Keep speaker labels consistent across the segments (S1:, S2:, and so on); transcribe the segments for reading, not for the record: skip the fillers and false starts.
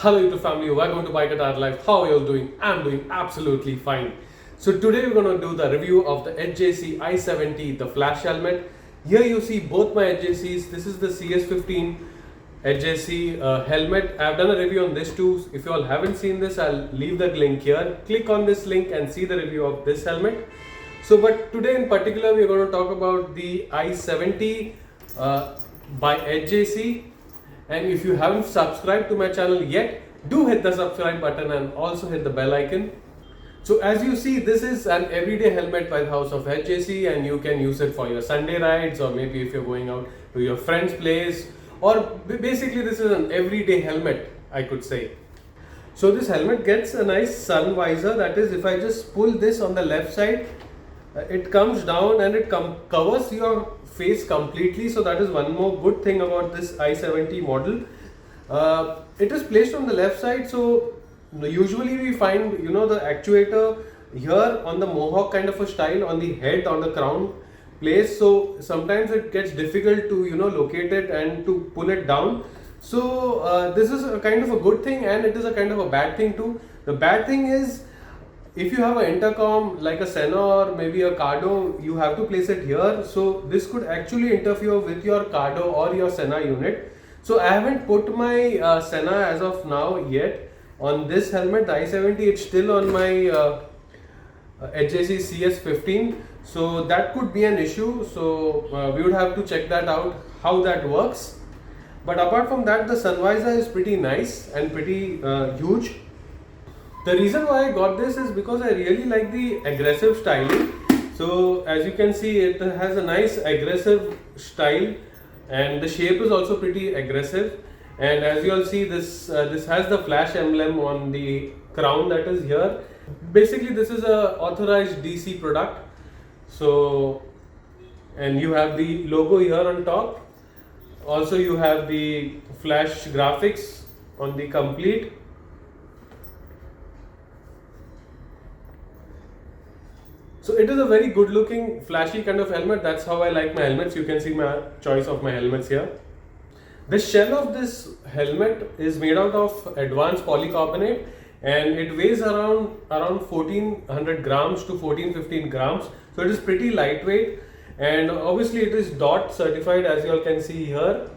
S1: Hello YouTube family, welcome to Bike Attire Life. How are you all doing? I'm doing absolutely fine. So today we're going to do the review of the HJC i70, the flash helmet. Here you see both my HJCs. This is the CS15 HJC helmet. I've done a review on this too. If you all haven't seen this, I'll leave the link here. Click on this link and see the review of this helmet. But today in particular we're going to talk about the i70 by HJC. And if you haven't subscribed to my channel yet, do hit the subscribe button and also hit the bell icon. So as you see, this is an everyday helmet by the house of HJC, and you can use it for your Sunday rides, or maybe if you're going out to your friend's place, or basically this is an everyday helmet, I could say. So this helmet gets a nice sun visor, that is, if I just pull this on the left side, it comes down and it covers your face completely. So that is one more good thing about this i70 model. It is placed on the left side, so usually we find the actuator here on the mohawk kind of a style on the head, on the crown place, so sometimes it gets difficult to locate it and to pull it down. So this is a kind of a good thing, and it is a kind of a bad thing too. The bad thing is, if you have an intercom like a Sena or maybe a Cardo, you have to place it here. So this could actually interfere with your Cardo or your Sena unit. So I haven't put my Sena as of now yet on this helmet, the i70. It's still on my HJC CS15. So that could be an issue. So we would have to check that out, how that works. But apart from that, the sun visor is pretty nice and pretty huge. The reason why I got this is because I really like the aggressive styling. So as you can see, it has a nice aggressive style, and the shape is also pretty aggressive. And as you all see, this has the flash emblem on the crown that is here. Basically this is a authorized DC product. So, and you have the logo here on top. Also you have the flash graphics on the complete. So it is a very good looking flashy kind of helmet. That's how I like my helmets. You can see my choice of my helmets here. The shell of this helmet is made out of advanced polycarbonate, and it weighs around 1400 grams to 1415 grams. So it is pretty lightweight, and obviously it is DOT certified, as you all can see here.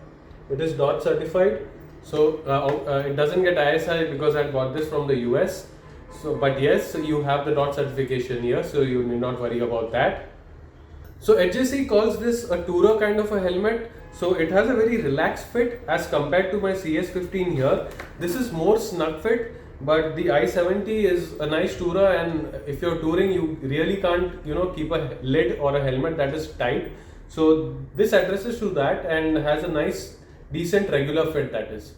S1: It is DOT certified. So it doesn't get ISI because I got this from the US. So, but yes, you have the DOT certification here, so you need not worry about that. So HJC calls this a tourer kind of a helmet. So it has a very relaxed fit as compared to my CS15 here. This is more snug fit, but the i70 is a nice tourer, and if you're touring, you really can't keep a lid or a helmet that is tight. So this addresses to that and has a nice decent regular fit, that is.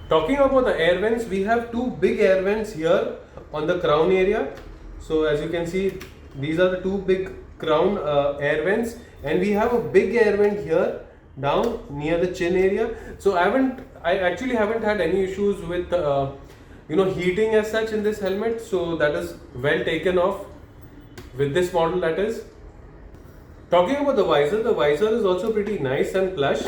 S1: Talking about the air vents, we have two big air vents here on the crown area. So as you can see, these are the two big crown air vents, and we have a big air vent here down near the chin area. So I actually haven't had any issues with heating as such in this helmet. So that is well taken off with this model, that is. Talking about the visor is also pretty nice and plush.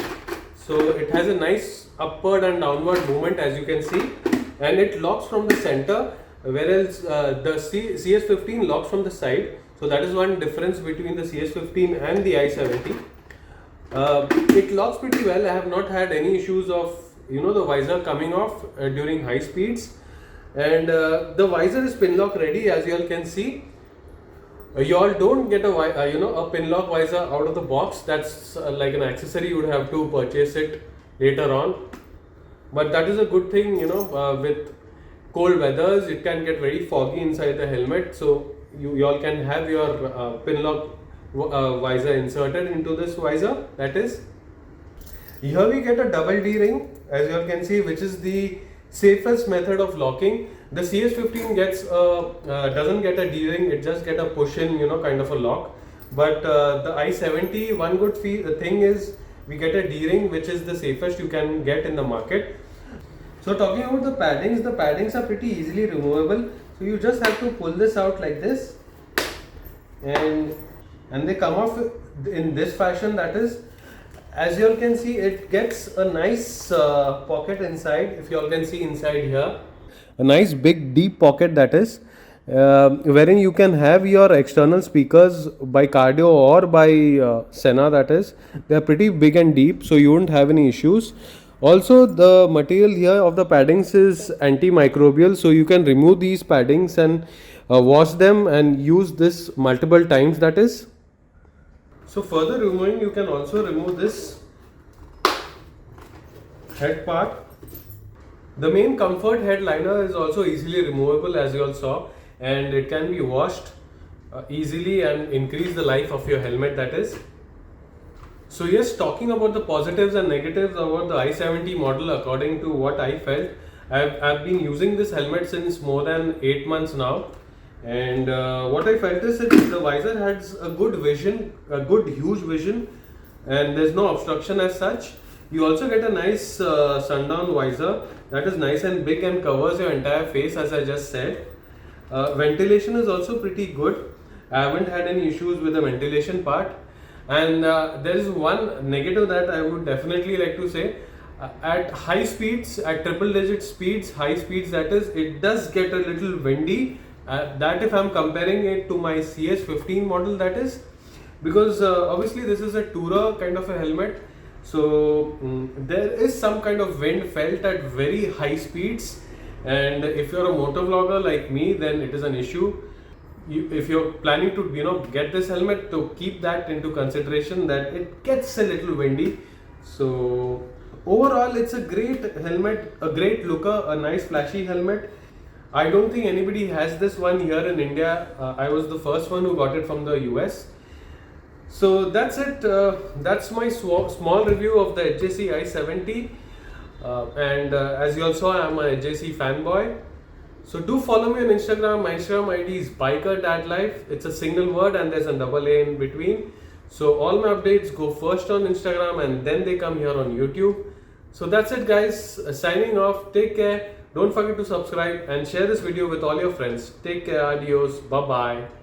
S1: So it has a nice upward and downward movement, as you can see, and it locks from the center, whereas the CS15 locks from the side. So that is one difference between the CS15 and the i70. It locks pretty well. I have not had any issues of the visor coming off during high speeds, and the visor is pin lock ready, as you all can see. You all don't get a pin lock visor out of the box. That's like an accessory. You would have to purchase it later on, but that is a good thing. With cold weathers, it can get very foggy inside the helmet, so you all can have your pin lock visor inserted into this visor. That is, here we get a double D ring, as you all can see, which is the safest method of locking. The CS15 doesn't get a D ring, it just get a push in kind of a lock. But the i70, one good thing is we get a D ring, which is the safest you can get in the market. So talking about the paddings are pretty easily removable. So you just have to pull this out like this, and they come off in this fashion, that is. As you all can see, it gets a nice pocket inside. If you all can see inside here, a nice big deep pocket, that is, wherein you can have your external speakers by Cardio or by Sena, that is. They are pretty big and deep, so you won't have any issues. Also, the material here of the paddings is antimicrobial, so you can remove these paddings and wash them and use this multiple times, that is. So further removing, you can also remove this head part. The main comfort head liner is also easily removable, as you all saw, and it can be washed easily and increase the life of your helmet, that is. So yes, talking about the positives and negatives about the i70 model, according to what I felt, I've been using this helmet since more than 8 months now, and what I felt is that the visor has a good vision, a good huge vision, and there's no obstruction as such. You also get a nice sundown visor that is nice and big and covers your entire face, as I just said. Ventilation is also pretty good. I haven't had any issues with the ventilation part. And there is one negative that I would definitely like to say. At high speeds, at triple digit speeds, high speeds, that is, it does get a little windy. That if I'm comparing it to my CS15 model, that is, because obviously this is a tourer kind of a helmet. So there is some kind of wind felt at very high speeds, and if you're a motor vlogger like me, then it is an issue. If you're planning to get this helmet, to keep that into consideration, that it gets a little windy. So overall, it's a great helmet, a great looker, a nice flashy helmet. I don't think anybody has this one here in India. I was the first one who got it from the US. So that's it. That's my small review of the HJC i70. And as you all saw, I'm a HJC fanboy. So do follow me on Instagram. My Instagram ID is biker.life. It's a single word and there's a double A in between. So all my updates go first on Instagram and then they come here on YouTube. So that's it, guys. Signing off. Take care. Don't forget to subscribe and share this video with all your friends. Take care. Adios. Bye-bye.